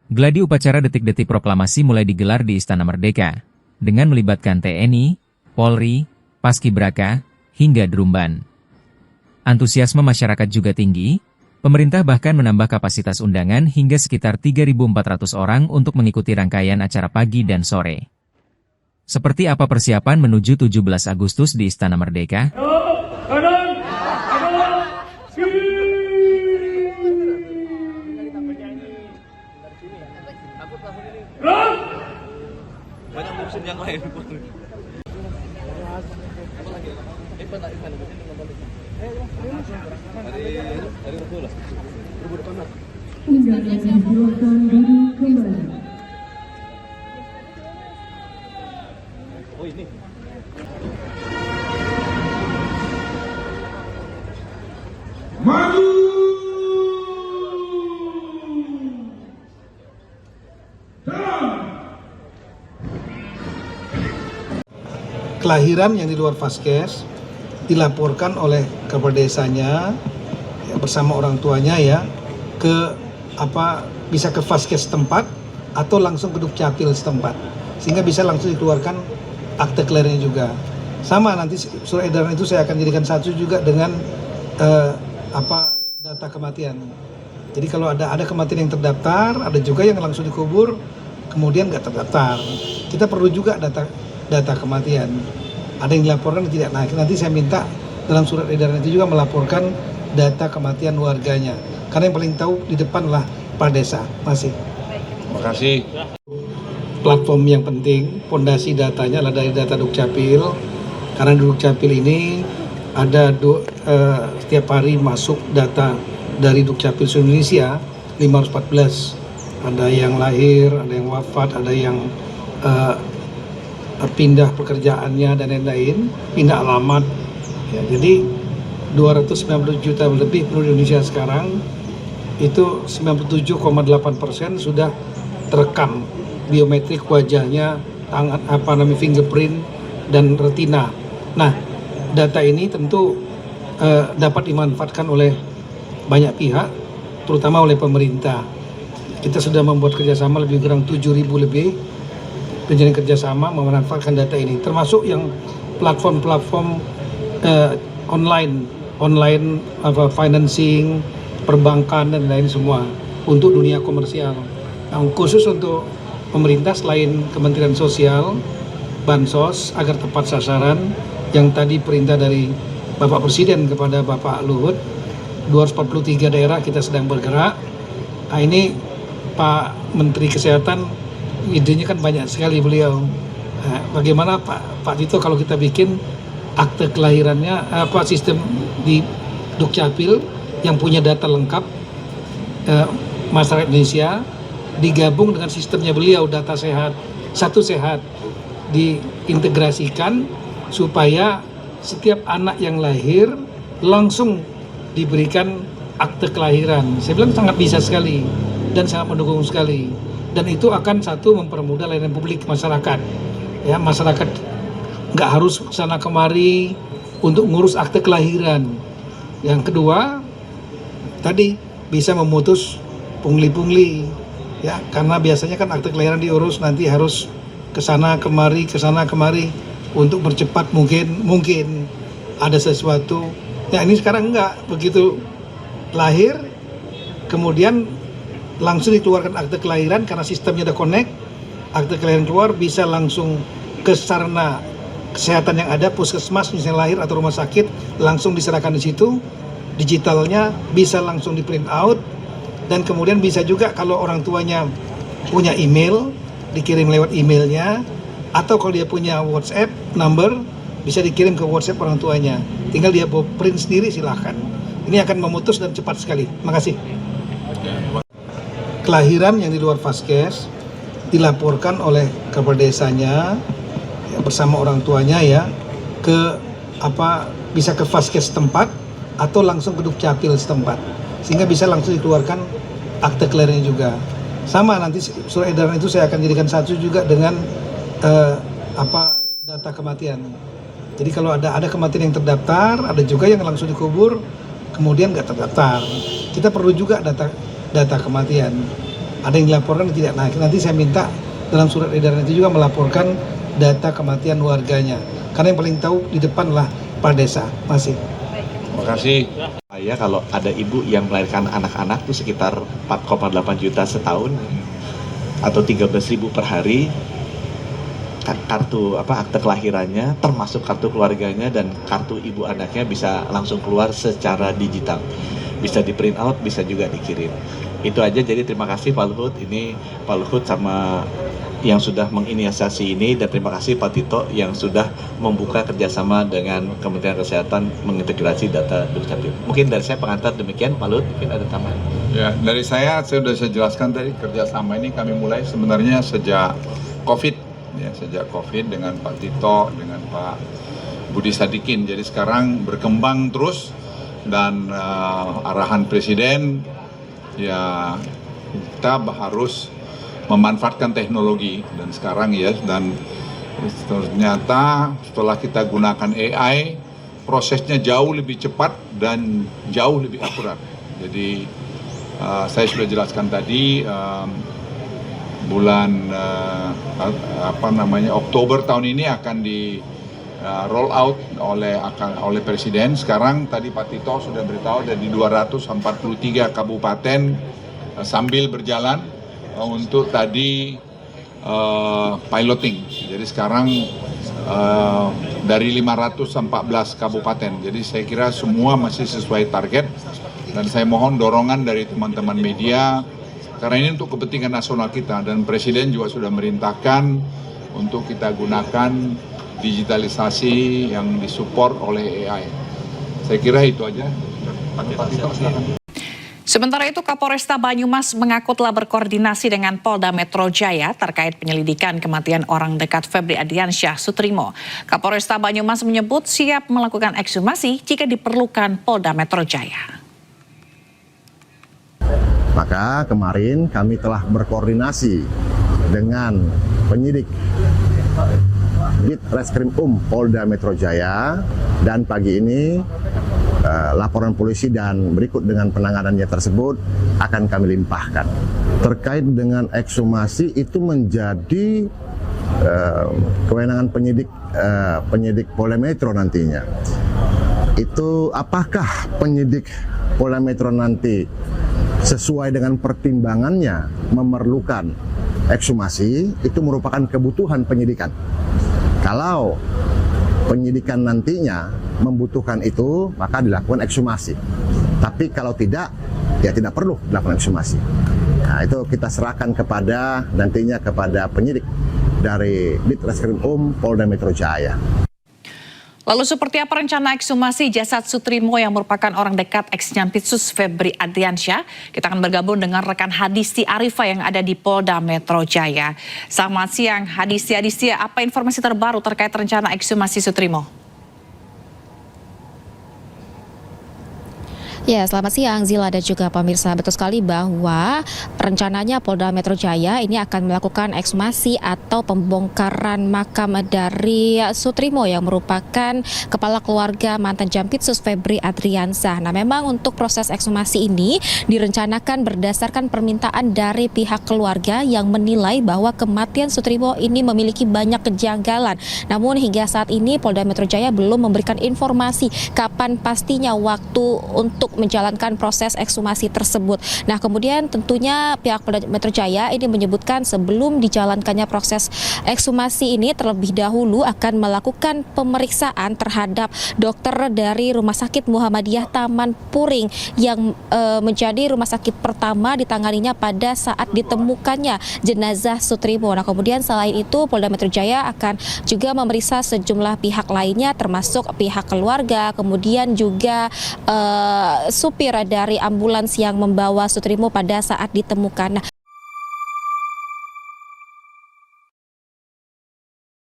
Gladi upacara detik-detik proklamasi mulai digelar di Istana Merdeka, dengan melibatkan TNI, Polri, Paskibraka, hingga Drumban. Antusiasme masyarakat juga tinggi, pemerintah bahkan menambah kapasitas undangan hingga sekitar 3.400 orang untuk mengikuti rangkaian acara pagi dan sore. Seperti apa persiapan menuju 17 Agustus di Istana Merdeka? Banyak musim yang lain. Undangan dipersilakan duduk kembali. Oh ini. Maju! Kelahiran yang di luar Vaskes dilaporkan oleh kepala desanya ya, bersama orang tuanya ya bisa ke Vaskes setempat atau langsung ke Dukcapil setempat sehingga bisa langsung dikeluarkan akte kelahirannya juga. Sama nanti surat edaran itu saya akan jadikan satu juga dengan data kematian. Jadi kalau ada kematian yang terdaftar, ada juga yang langsung dikubur kemudian nggak terdaftar. Kita perlu juga data kematian. Ada yang dilaporkan tidak. Nah, nanti saya minta dalam surat edaran itu juga melaporkan data kematian warganya. Karena yang paling tahu di depan lah Kepala Desa. Terima kasih. Platform yang penting, pondasi datanya adalah dari data Dukcapil. Karena di Dukcapil ini ada setiap hari masuk data dari Dukcapil seluruh Indonesia 514. Ada yang lahir, ada yang wafat, ada yang pindah pekerjaannya dan lain-lain, pindah alamat. Ya, jadi 290 juta lebih penduduk Indonesia sekarang itu 97,8% sudah terekam biometrik wajahnya, tangan fingerprint dan retina. Nah, data ini tentu dapat dimanfaatkan oleh banyak pihak, terutama oleh pemerintah. Kita sudah membuat kerjasama lebih kurang 7.000 lebih penjalin kerjasama memanfaatkan data ini, termasuk yang platform-platform online financing, perbankan dan lain semua untuk dunia komersial. Nah, khusus untuk pemerintah selain Kementerian Sosial, Bansos agar tepat sasaran, yang tadi perintah dari Bapak Presiden kepada Bapak Luhut, 243 daerah kita sedang bergerak. Nah, ini Pak Menteri Kesehatan idenya kan banyak sekali beliau. Nah, bagaimana Pak Tito kalau kita bikin akte kelahirannya sistem di Dukcapil yang punya data lengkap masyarakat Indonesia digabung dengan sistemnya beliau, data sehat, satu sehat, diintegrasikan supaya setiap anak yang lahir langsung diberikan akte kelahiran. Saya bilang sangat bisa sekali dan sangat mendukung sekali. Dan itu akan satu mempermudah layanan publik masyarakat. Ya, masyarakat nggak harus kesana kemari untuk ngurus akte kelahiran. Yang kedua, tadi bisa memutus pungli-pungli. Ya, karena biasanya kan akte kelahiran diurus nanti harus kesana kemari untuk percepat mungkin ada sesuatu. Ya, ini sekarang enggak, begitu lahir kemudian langsung dikeluarkan akte kelahiran karena sistemnya udah connect, akte kelahiran keluar bisa langsung ke sarana kesehatan yang ada, puskesmas misalnya lahir atau rumah sakit, langsung diserahkan di situ, digitalnya bisa langsung di print out, dan kemudian bisa juga kalau orang tuanya punya email, dikirim lewat emailnya, atau kalau dia punya WhatsApp number, bisa dikirim ke WhatsApp orang tuanya, tinggal dia bawa print sendiri silahkan. Ini akan memutus dan cepat sekali. Terima kasih. Kelahiran yang di luar Vaskes dilaporkan oleh kepala desanya ya, bersama orang tuanya ya bisa ke Vaskes setempat atau langsung ke Dukcapil setempat sehingga bisa langsung dikeluarkan akte kelahirannya juga. Sama nanti surat edaran itu saya akan jadikan satu juga dengan data kematian. Jadi kalau ada kematian yang terdaftar, ada juga yang langsung dikubur kemudian nggak terdaftar. Kita perlu juga data kematian. ada yang dilaporkan tidak naik. Nanti saya minta dalam surat edaran itu juga melaporkan data kematian warganya. Karena yang paling tahu di depan lah Kepala Desa. Masih. Terima kasih. Ya, kalau ada ibu yang melahirkan anak-anak itu sekitar 4,8 juta setahun atau 13.000 per hari, kartu akte kelahirannya termasuk kartu keluarganya dan kartu ibu anaknya bisa langsung keluar secara digital, bisa di print out, bisa juga dikirim. Itu aja. Jadi terima kasih Pak Luhut, ini Pak Luhut sama yang sudah menginisiasi ini, dan terima kasih Pak Tito yang sudah membuka kerjasama dengan Kementerian Kesehatan mengintegrasi data Dukcapil. Mungkin dari saya pengantar demikian, Pak Luhut mungkin ada tambahan. Ya, dari saya sudah saya jelaskan tadi, kerjasama ini kami mulai sebenarnya sejak COVID, ya, sejak COVID dengan Pak Tito, dengan Pak Budi Sadikin. Jadi sekarang berkembang terus, dan arahan Presiden ya kita harus memanfaatkan teknologi, dan sekarang ya, dan ternyata setelah kita gunakan AI, prosesnya jauh lebih cepat dan jauh lebih akurat. Jadi saya sudah jelaskan tadi, bulan Oktober tahun ini akan di roll out oleh Presiden. Sekarang tadi Pak Tito sudah beritahu ada di 243 kabupaten sambil berjalan untuk tadi piloting. Jadi sekarang dari 514 kabupaten. Jadi saya kira semua masih sesuai target, dan saya mohon dorongan dari teman-teman media karena ini untuk kepentingan nasional kita, dan Presiden juga sudah merintahkan untuk kita gunakan digitalisasi yang disupport oleh AI. Saya kira itu aja. Pak Tito, silakan. Sementara itu, Kapolresta Banyumas mengaku telah berkoordinasi dengan Polda Metro Jaya terkait penyelidikan kematian orang dekat Febri Ardiansyah Sutrimo. Kapolresta Banyumas menyebut siap melakukan ekshumasi jika diperlukan Polda Metro Jaya. Maka kemarin kami telah berkoordinasi dengan penyidik Ditreskrim Polda Metro Jaya, dan pagi ini laporan polisi dan berikut dengan penanganannya tersebut akan kami limpahkan. Terkait dengan ekshumasi itu menjadi kewenangan penyidik Polda Metro nantinya. Itu apakah penyidik Polda Metro nanti sesuai dengan pertimbangannya memerlukan ekshumasi, itu merupakan kebutuhan penyidikan. Kalau penyidikan nantinya membutuhkan itu, maka dilakukan ekshumasi. Tapi kalau tidak, ya tidak perlu dilakukan ekshumasi. Nah, itu kita serahkan nantinya kepada penyidik dari Ditreskrim Polda Metro Jaya. Lalu seperti apa rencana ekshumasi jasad Sutrimo yang merupakan orang dekat ex-Jampitsus Febri Ardiansyah? Kita akan bergabung dengan rekan Hadisti Arifa yang ada di Polda Metro Jaya. Selamat siang Hadisti. Apa informasi terbaru terkait rencana ekshumasi Sutrimo? Ya, selamat siang Zila dan juga pemirsa. Betul sekali bahwa rencananya Polda Metro Jaya ini akan melakukan ekshumasi atau pembongkaran makam dari Sutrimo yang merupakan kepala keluarga mantan Jampitsus Febri Ardiansyah. Nah, memang untuk proses ekshumasi ini direncanakan berdasarkan permintaan dari pihak keluarga yang menilai bahwa kematian Sutrimo ini memiliki banyak kejanggalan. Namun hingga saat ini Polda Metro Jaya belum memberikan informasi kapan pastinya waktu untuk menjalankan proses ekshumasi tersebut. Nah, kemudian tentunya pihak Polda Metro Jaya ini menyebutkan sebelum dijalankannya proses ekshumasi ini terlebih dahulu akan melakukan pemeriksaan terhadap dokter dari Rumah Sakit Muhammadiyah Taman Puring yang menjadi rumah sakit pertama ditanganinya pada saat ditemukannya jenazah Sutrimo. Nah, kemudian selain itu Polda Metro Jaya akan juga memeriksa sejumlah pihak lainnya termasuk pihak keluarga, kemudian juga supir dari ambulans yang membawa Sutrimo pada saat ditemukan. Nah,